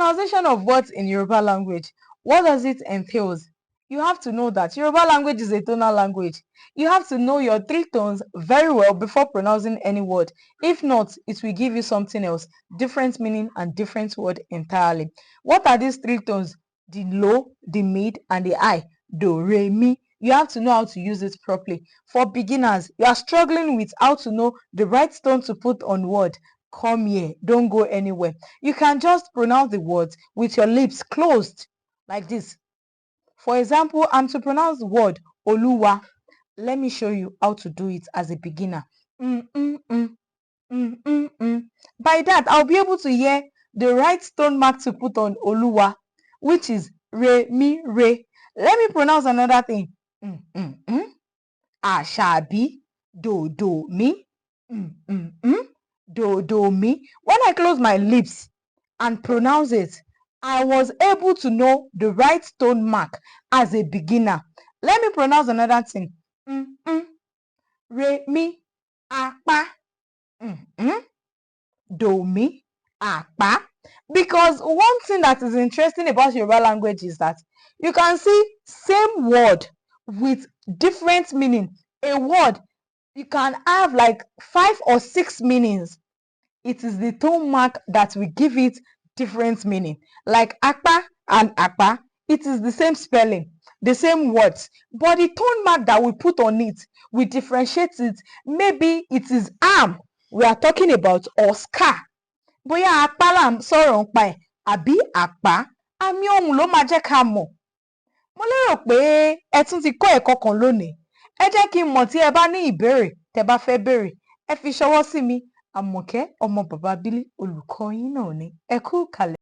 Pronunciation of words in Yoruba language. What does it entail? You have to know that Yoruba language is a tonal language. You have to know your 3 tones very well before pronouncing any word. If not, it will give you something else, different meaning and different word entirely. What are these 3 tones? The low, the mid, and the high. Do, re, mi. You have to know how to use it properly. For beginners, you are struggling with how to know the right tone to put on word. Come here, don't go anywhere. You can just pronounce the words with your lips closed like this. For example, I'm to pronounce the word Oluwa. Let me show you how to do it as a beginner. By that, I'll be able to hear the right tone mark to put on Oluwa, which is re, mi, re. Let me pronounce another thing. Ashabi, do, mi. Do, mi. When I close my lips and pronounce it, I was able to know the right tone mark as a beginner. Let me pronounce another thing. Re, mi, apa. Do, mi, apa. Because one thing that is interesting about Yoruba language is that you can see same word with different meaning. A word, you can have like 5 or 6 meanings. It is the tone mark that will give it different meaning. Like apa and apa, it is the same spelling, the same words, but the tone mark that we put on it, we differentiate it. Maybe it is arm we are talking about or scar. Bóyá apá là ń sọ̀rọ̀ nípa ẹ̀ àbí àpá, àmì ohùn ló máa jẹ́ ká mọ̀. Mo lérò pé ẹ tún ti kọ́ ẹ̀kọ́ kan lónìí. Ẹ jẹ́ kí n mọ̀ tí ẹ bá ní ìbéèrè tẹ́ bá fẹ́ béèrè. Ẹ fi ṣọwọ́ sí mi. Àmọ̀kẹ́ ọmọ bàbá Bílí olùkọ́ yín náà ni. Ẹ kú ìkàlẹ̀.